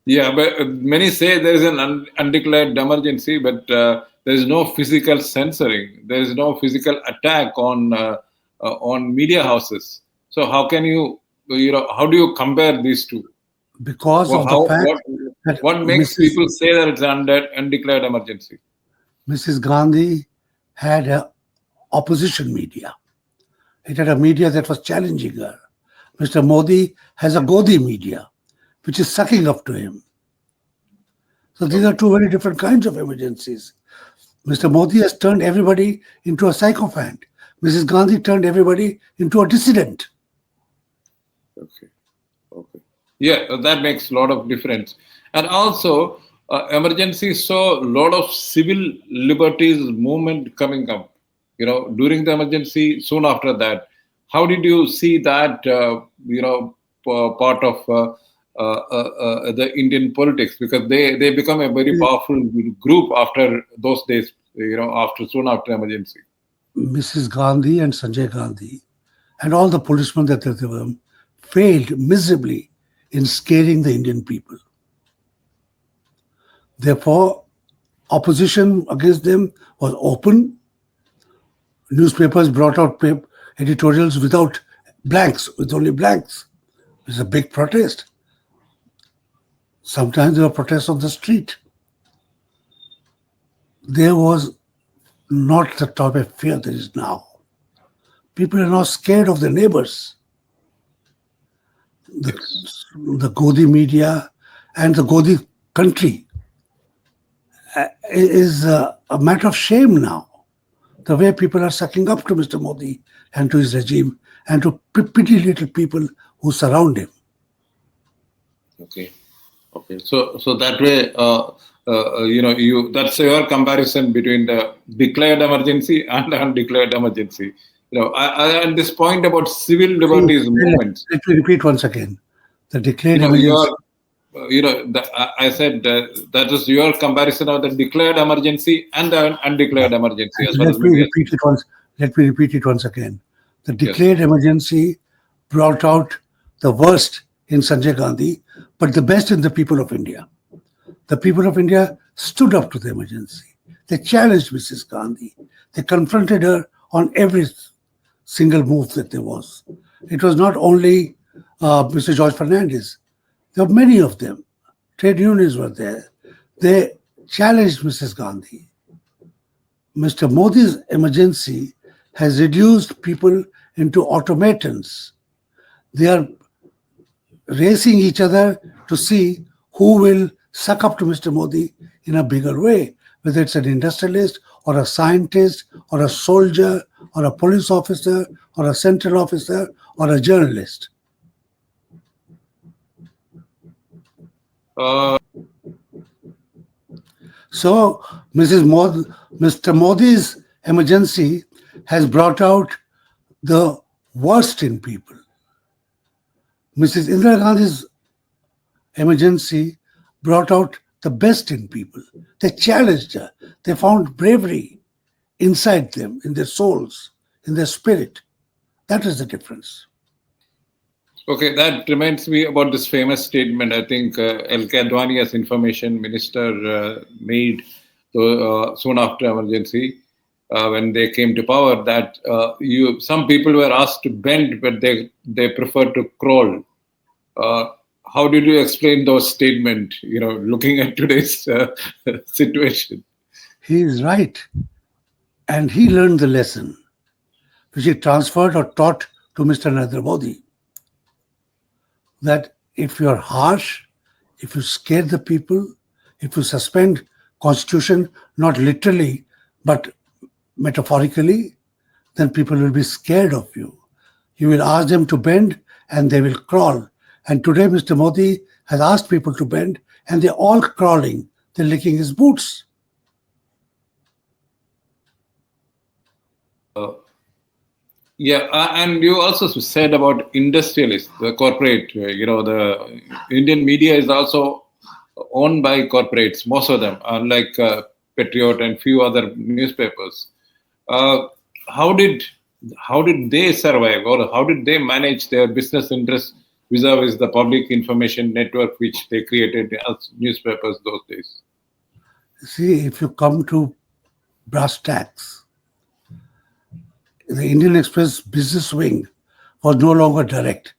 Yeah, but many say there is an undeclared emergency, but there is no physical censoring. There is no physical attack on media houses. So how can how do you compare these two? because Well, of the how fact that what makes Mrs. people say that it's undeclared emergency? Mrs. Gandhi had a opposition media. It had a media that was challenging her. Mr. Modi has a Godi media, which is sucking up to him. So these are Okay. two very different kinds of emergencies. Mr. Modi has turned everybody into a sycophant. Mrs. Gandhi turned everybody into a dissident. Okay. Okay. Yeah, that makes a lot of difference. And also, emergency saw a lot of civil liberties movement coming up. During the emergency, soon after that, how did you see that? Part of the Indian politics, because they become a very powerful group after those days. Soon after emergency. Mrs. Gandhi and Sanjay Gandhi and all the policemen that there were failed miserably in scaring the Indian people. Therefore, opposition against them was open. Newspapers brought out editorials without blanks, with only blanks. It was a big protest. Sometimes there were protests on the street. There was not the type of fear there is now. People are now scared of their neighbors. The, Yes. the Godi media and the Godi country is a matter of shame now. The way people are sucking up to Mr. Modi and to his regime and to pretty little people who surround him. Okay. Okay. So that way, that's your comparison between the declared emergency and the undeclared emergency. And this point about civil See, liberties movements. let me repeat once again. The declared emergency. Your, I said that is your comparison of the declared emergency and the undeclared emergency as far as Let me media is repeat it once. Let me repeat it once again. The concerned. Yes. declared emergency brought out the worst in Sanjay Gandhi, but the best in the people of India. The people of India stood up to the emergency. They challenged Mrs. Gandhi. They confronted her on every single move that there was. It was not only Mr. George Fernandez. There were many of them. Trade unions were there. They challenged Mrs. Gandhi. Mr. Modi's emergency has reduced people into automatons. They are racing each other to see who will suck up to Mr. Modi in a bigger way, whether it's an industrialist or a scientist or a soldier or a police officer or a central officer or a journalist. So, Mr. Modi's emergency has brought out the worst in people. Mrs. Indira Gandhi's emergency brought out the best in people. They challenged her. They found bravery inside them, in their souls, in their spirit. That is the difference. Okay, that reminds me about this famous statement. I think L.K. Advani, as information minister, made soon after emergency when they came to power. That some people were asked to bend, but they preferred to crawl. How did you explain those statements? Looking at today's situation. He is right. And he learned the lesson, which he transferred or taught to Mr. Narendra Modi, that if you are harsh, if you scare the people, if you suspend constitution, not literally, but metaphorically, then people will be scared of you. You will ask them to bend and they will crawl. And today Mr. Modi has asked people to bend and they're all crawling. They're licking his boots. Yeah, and you also said about industrialists, the corporate. The Indian media is also owned by corporates, most of them, unlike Patriot and few other newspapers. Uh, how did they survive, or how did they manage their business interests vis-a-vis the public information network which they created as newspapers those days? See, if you come to brass tacks, the Indian Express business wing was no longer direct,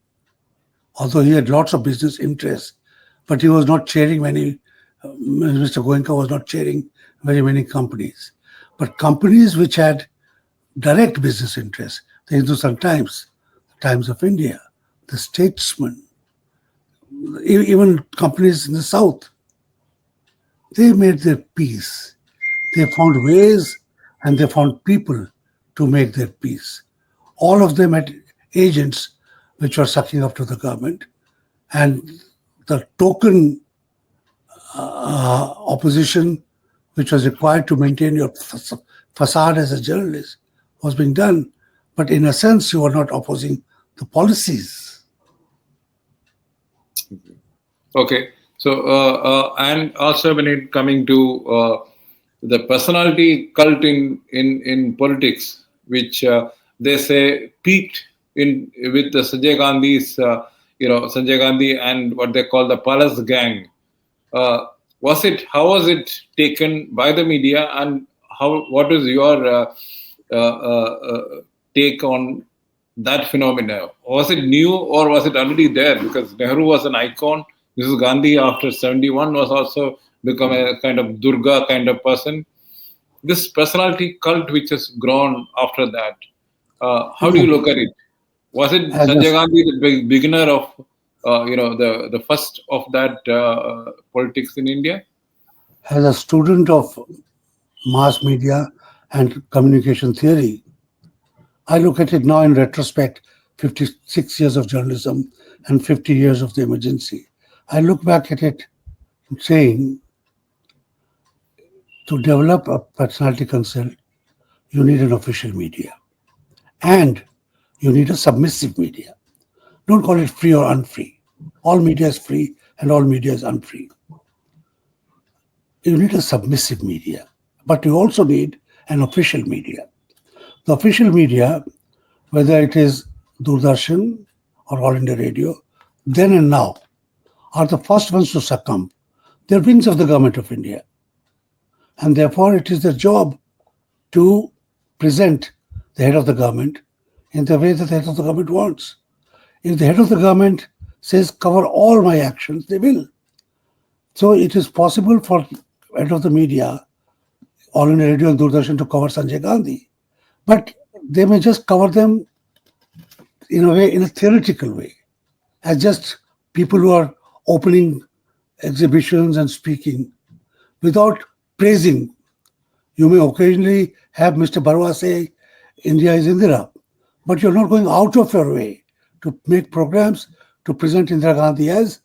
although he had lots of business interests, but he was not chairing many, Mr. Goenka was not chairing very many companies. But companies which had direct business interests, the Hindustan Times, the Times of India, the Statesman, even companies in the South, they made their peace. They found ways and they found people to make their peace. All of them had agents which were sucking up to the government, and the token opposition which was required to maintain your facade as a journalist was being done. But in a sense, you were not opposing the policies. Okay. So, and also when it coming to the personality cult in politics, which they say peaked in with the Sanjay Gandhi's, Sanjay Gandhi and what they call the Palace Gang. Was it? How was it taken by the media, and how? What is your take on that phenomena? Was it new or was it already there? Because Nehru was an icon. Mrs. Gandhi, after 71, was also become a kind of Durga kind of person. This personality cult which has grown after that, how do you look at it? Was it As Sanjay a, Gandhi the beginner of, the first of that politics in India? as a student of mass media and communication theory, I look at it now in retrospect, 56 years of journalism and 50 years of the emergency. I look back at it saying, to develop a personality concern, you need an official media and you need a submissive media. Don't call it free or unfree. All media is free and all media is unfree. You need a submissive media, but you also need an official media. The official media, whether it is Doordarshan or All India Radio, then and now, are the first ones to succumb. They're wings of the government of India. And therefore, it is their job to present the head of the government in the way that the head of the government wants. If the head of the government says, cover all my actions, they will. So it is possible for head of the media, All India Radio and Doordarshan, to cover Sanjay Gandhi. But they may just cover them in a way, in a theoretical way, as just people who are opening exhibitions and speaking without praising. You may occasionally have Mr. Barwa say, India is Indira, but you're not going out of your way to make programs to present Indira Gandhi as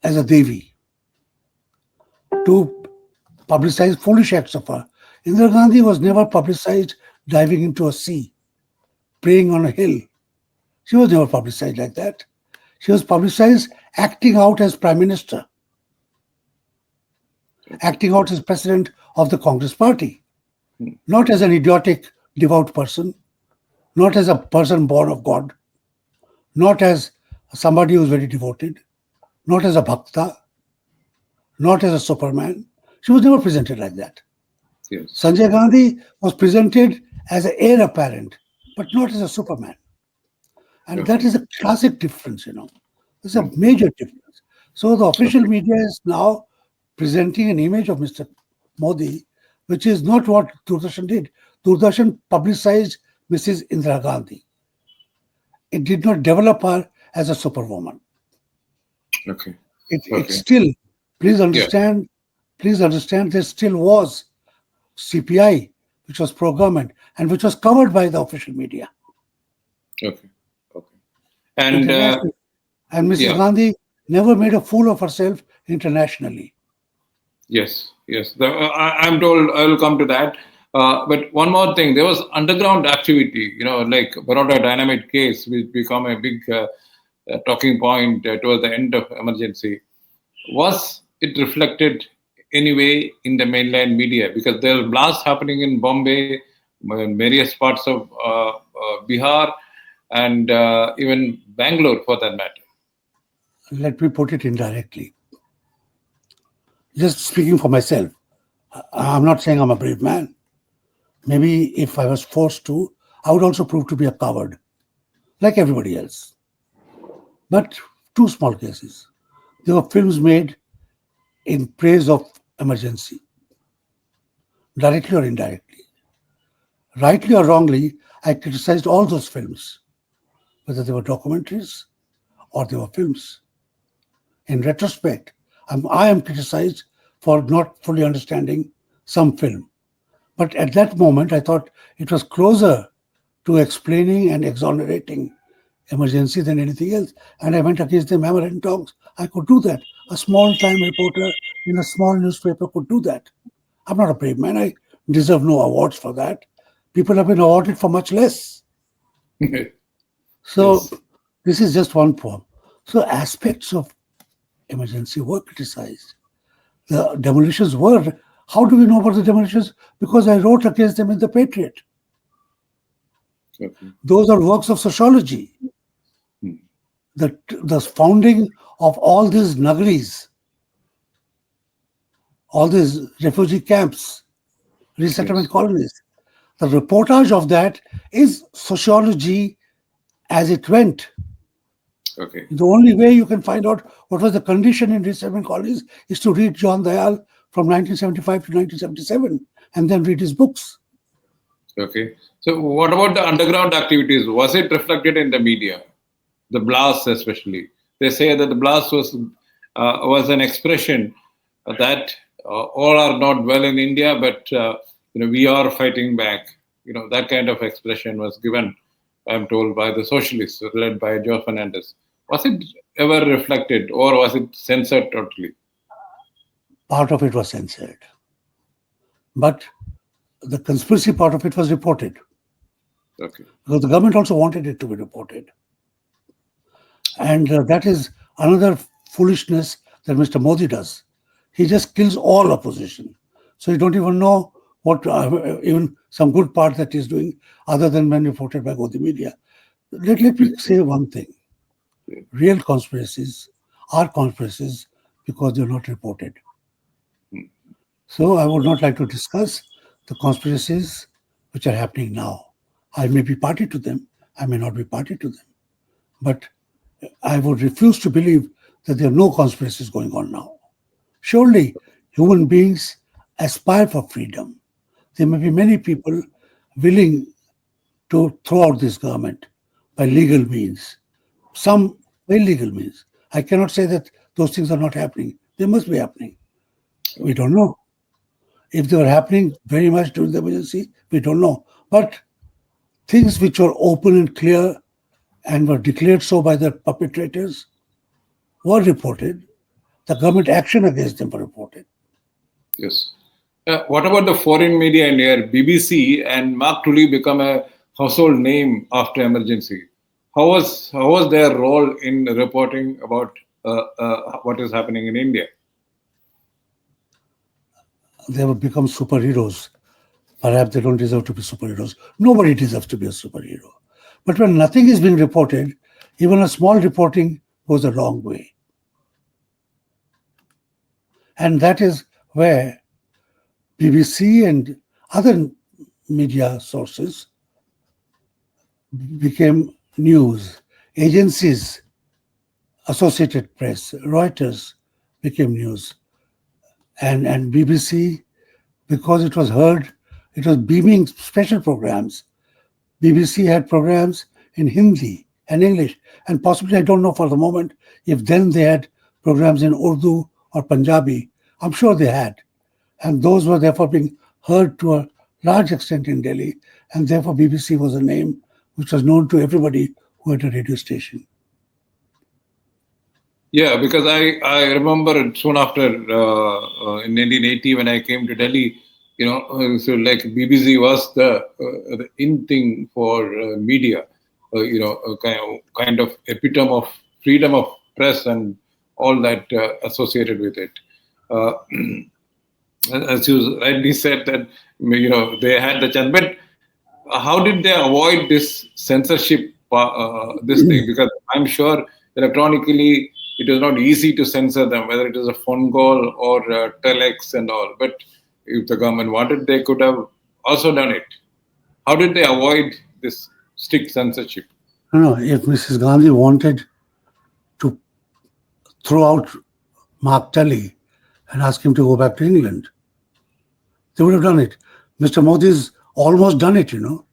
a Devi, to publicize foolish acts of her. Indira Gandhi was never publicized diving into a sea, praying on a hill. She was never publicized like that. She was publicized acting out as Prime Minister, acting out as President of the Congress Party, not as an idiotic, devout person, not as a person born of God, not as somebody who is very devoted, not as a bhakta, not as a superman. She was never presented like that. Yes. Sanjay Gandhi was presented as an heir apparent, but not as a superman. And that is a classic difference, It's a major difference. So the official media is now presenting an image of Mr. Modi, which is not what Doordarshan did. Doordarshan publicized Mrs. Indira Gandhi. It did not develop her as a superwoman. Okay. It still, please understand, there still was CPI, which was pro-government, and which was covered by the official media. Okay. And Mrs. Gandhi never made a fool of herself internationally. Yes. I'm told I will come to that. But one more thing, there was underground activity, like Baroda Dynamite case, which became a big talking point towards the end of emergency. Was it reflected anyway in the mainland media? Because there were blasts happening in Bombay, in various parts of Bihar, and even Bangalore for that matter. Let me put it indirectly. Just speaking for myself, I'm not saying I'm a brave man. Maybe if I was forced to, I would also prove to be a coward, like everybody else. But two small cases. There were films made in praise of emergency, directly or indirectly. Rightly or wrongly, I criticized all those films, whether they were documentaries or they were films. In retrospect, I am criticized for not fully understanding some film. But at that moment, I thought it was closer to explaining and exonerating emergency than anything else. And I went against them hammer and tongs. I could do that. A small time reporter in a small newspaper could do that. I'm not a brave man. I deserve no awards for that. People have been awarded for much less. So Yes. this is just one form. So aspects of emergency were criticized. The demolitions were. How do we know about the demolitions? Because I wrote against them in the Patriot. Okay. Those are works of sociology. Hmm. The founding of all these nagaris, all these refugee camps, resettlement Yes. colonies. The reportage of that is sociology as it went. Okay. The only way you can find out what was the condition in resettlement colonies is to read John Dayal from 1975 to 1977 and then read his books. Okay. So, what about the underground activities? Was it reflected in the media? The blast, especially. They say that the blast was an expression that all are not well in India, but we are fighting back. That kind of expression was given, I'm told, by the socialists led by Joe Fernandez. Was it ever reflected, or was it censored totally? Part of it was censored, but the conspiracy part of it was reported Okay. because the government also wanted it to be reported. And that is another foolishness that Mr. Modi does. He just kills all opposition. So you don't even know what, even some good part that he's doing, other than when reported by both the media. Let me say one thing. Real conspiracies are conspiracies because they're not reported. So I would not like to discuss the conspiracies which are happening now. I may be party to them, I may not be party to them. But I would refuse to believe that there are no conspiracies going on now. Surely human beings aspire for freedom. There may be many people willing to throw out this government by legal means, some by illegal means. I cannot say that those things are not happening. They must be happening. We don't know. If they were happening very much during the emergency, we don't know. But things which were open and clear and were declared so by the perpetrators were reported. The government action against them were reported. Yes. What about the foreign media in here? BBC and Mark Tully become a household name after emergency. How was their role in reporting about what is happening in India? They have become superheroes. Perhaps they don't deserve to be superheroes. Nobody deserves to be a superhero. But when nothing is being reported, even a small reporting goes a long way. And that is where BBC and other media sources became news. Agencies, Associated Press, Reuters became news. And BBC, because it was heard, it was beaming special programs. BBC had programs in Hindi and English, and possibly, I don't know for the moment, if then they had programs in Urdu or Punjabi. I'm sure they had. And those were therefore being heard to a large extent in Delhi, and therefore BBC was a name which was known to everybody who had a radio station. Yeah, because I remember soon after in 1980 when I came to Delhi, so like BBC was the in thing for media, kind of epitome of freedom of press and all that associated with it. Uh, as you rightly said that they had the chance, but how did they avoid this censorship, this thing? Because I'm sure electronically it was not easy to censor them, whether it is a phone call or telex and all. But if the government wanted, they could have also done it. How did they avoid this strict censorship? No, no, if Mrs. Gandhi wanted to throw out Mark Tully and ask him to go back to England, they would have done it. Mr. Modi's almost done it, you know.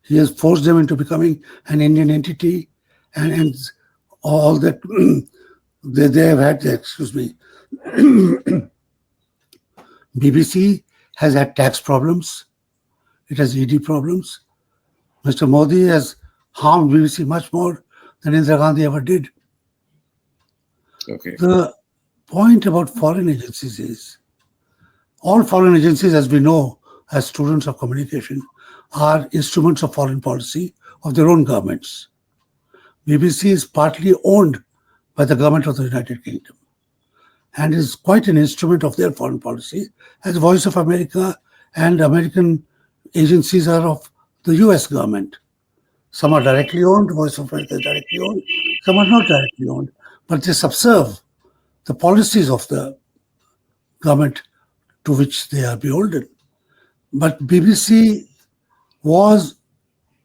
He has forced them into becoming an Indian entity, and all that they have had, excuse me. BBC has had tax problems, it has ED problems. Mr. Modi has harmed BBC much more than Indira Gandhi ever did. Okay. The point about foreign agencies is all foreign agencies, as we know as students of communication, are instruments of foreign policy of their own governments. BBC is partly owned by the government of the United Kingdom and is quite an instrument of their foreign policy, as Voice of America and American agencies are of the US government. Some are directly owned, Voice of America is directly owned, some are not directly owned, but they subserve the policies of the government to which they are beholden. But BBC was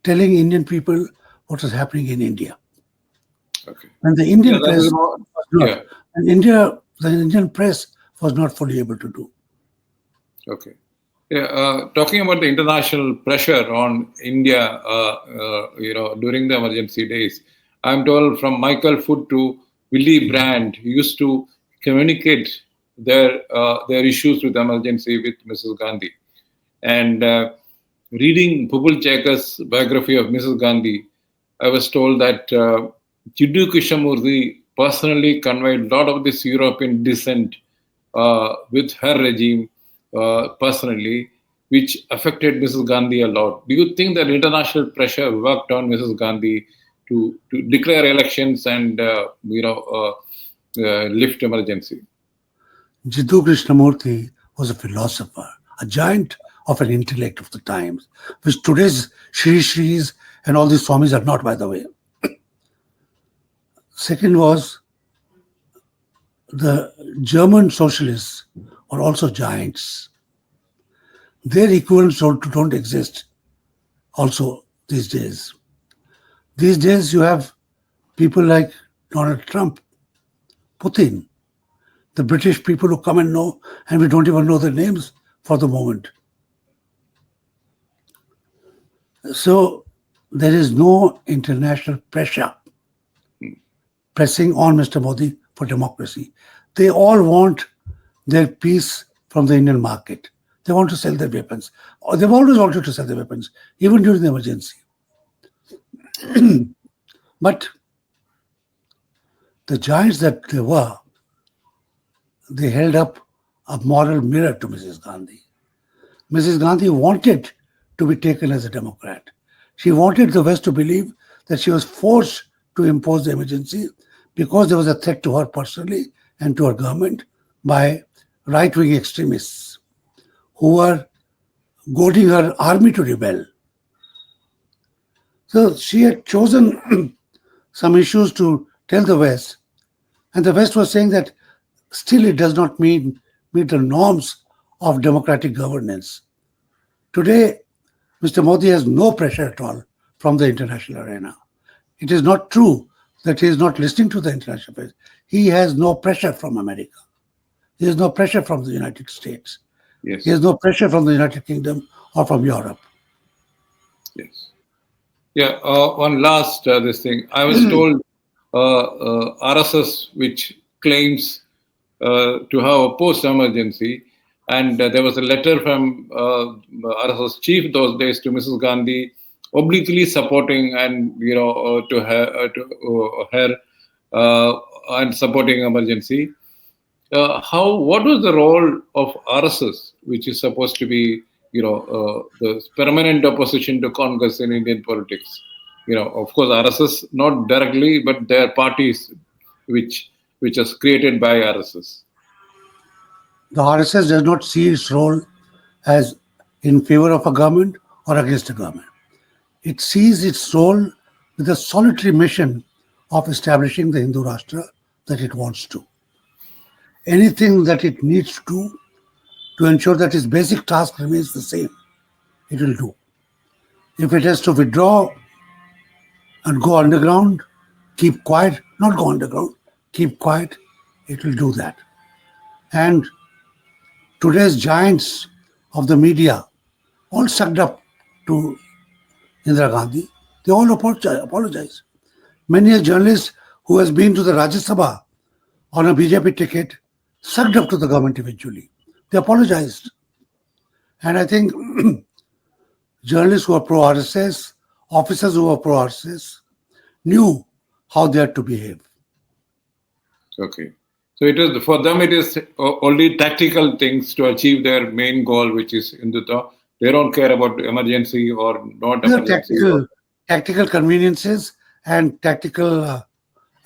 telling Indian people what was happening in India. Okay. And the Indian that press is more- was not. yeah. And the Indian press was not fully able to do. Okay. Yeah, talking about the international pressure on India, during the emergency days, I'm told from Michael Foot to Willy Brandt used to communicate their issues with emergency with Mrs. Gandhi. And reading Pupul Chekar's biography of Mrs. Gandhi, I was told that Chiddu Krishnamurthy personally conveyed a lot of this European dissent with her regime personally, which affected Mrs. Gandhi a lot. Do you think that international pressure worked on Mrs. Gandhi to declare elections and lift emergency? Jiddu Krishnamurthy was a philosopher, a giant of an intellect of the times, which today's Shri Shris and all these Swamis are not, by the way. Second was the German socialists were also giants. Their equivalents don't exist also these days. These days you have people like Donald Trump, Putin, the British people who come and know, and we don't even know their names for the moment. So there is no international pressure pressing on Mr. Modi for democracy. They all want their peace from the Indian market. They want to sell their weapons. Or they've always wanted to sell their weapons, even during the emergency. But the giants that they were, they held up a moral mirror to Mrs. Gandhi. Mrs. Gandhi wanted to be taken as a Democrat. She wanted the West to believe that she was forced to impose the emergency because there was a threat to her personally and to her government by right-wing extremists who were goading her army to rebel. So she had chosen some issues to tell the West, and the West was saying that still it does not meet the norms of democratic governance. Today, Mr. Modi has no pressure at all from the international arena. It is not true that he is not listening to the international press. He has no pressure from America. He has no pressure from the United States. Yes. He has no pressure from the United Kingdom or from Europe. Yes. Yeah. One last this thing. I was told RSS, which claims to have opposed emergency, and there was a letter from RSS chief those days to Mrs. Gandhi, obliquely supporting and to her and supporting emergency. What was the role of RSS, which is supposed to be the permanent opposition to Congress in Indian politics? Of course, RSS not directly, but there are parties which is created by RSS. The RSS does not see its role as in favor of a government or against a government. It sees its role with a solitary mission of establishing the Hindu Rashtra, that it wants to. Anything that it needs to ensure that its basic task remains the same, it will do. If it has to withdraw and go underground, keep quiet, not go underground, keep quiet, it will do that. And today's giants of the media, all sucked up to Indira Gandhi, they all apologize. Many a journalist who has been to the Rajya Sabha on a BJP ticket sucked up to the government eventually. They apologized. And I think journalists who are pro RSS, officers who are pro RSS, knew how they had to behave. Okay. So it is for them. It is only tactical things to achieve their main goal, which is Hindutva. They don't care about emergency or not These are emergency. tactical conveniences and tactical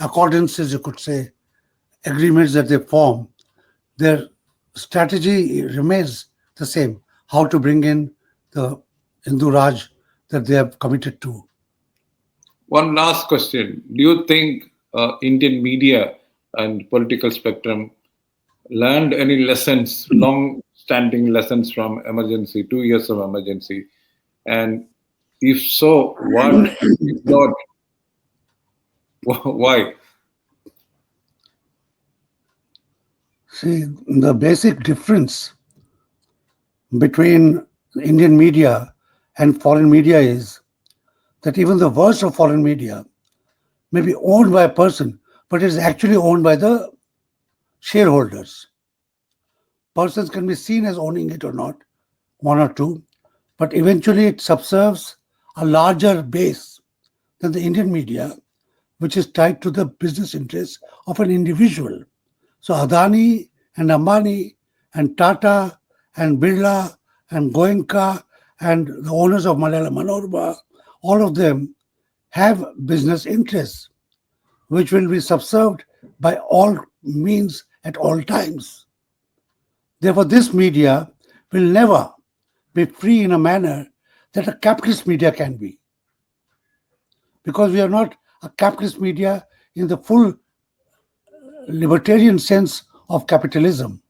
accordances, you could say, agreements that they form. Their strategy remains the same: how to bring in the Hindu Raj that they have committed to. One last question. Do you think Indian media and political spectrum learned any lessons, long-standing lessons from emergency, 2 years of emergency? And if so, what? If not, why? See, the basic difference between Indian media and foreign media is that even the worst of foreign media may be owned by a person, but it is actually owned by the shareholders. Persons can be seen as owning it or not, one or two, but eventually it subserves a larger base than the Indian media, which is tied to the business interests of an individual. So Adani and Ambani and Tata and Birla and Goenka and the owners of Malayalam Manorama, all of them have business interests, which will be subserved by all means at all times. Therefore, this media will never be free in a manner that a capitalist media can be. Because we are not a capitalist media in the full libertarian sense of capitalism.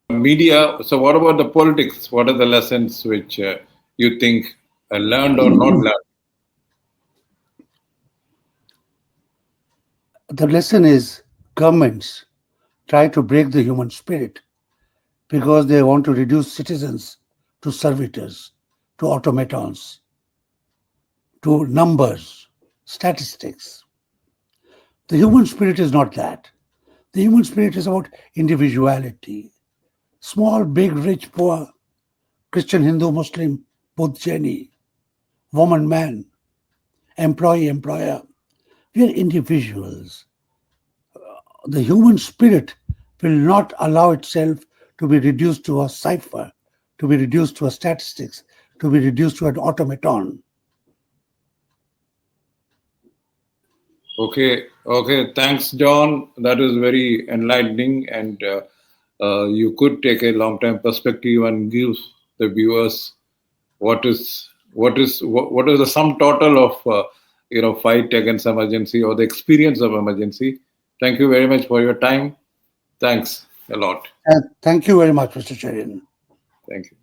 Media. So, what about the politics? What are the lessons which you think learned or not learned? The lesson is governments try to break the human spirit because they want to reduce citizens to servitors, to automatons, to numbers, statistics. The human spirit is not that. The human spirit is about individuality. Small, big, rich, poor, Christian, Hindu, Muslim, both Jaini, woman, man, employee, employer. We are individuals. The human spirit will not allow itself to be reduced to a cipher, to be reduced to a statistics, to be reduced to an automaton. Okay, okay. Thanks, John. That was very enlightening, and you could take a long-term perspective and give the viewers what is the sum total of fight against emergency or the experience of emergency. Thank you very much for your time. Thanks a lot. Thank you very much, Mr. Cherian. Thank you.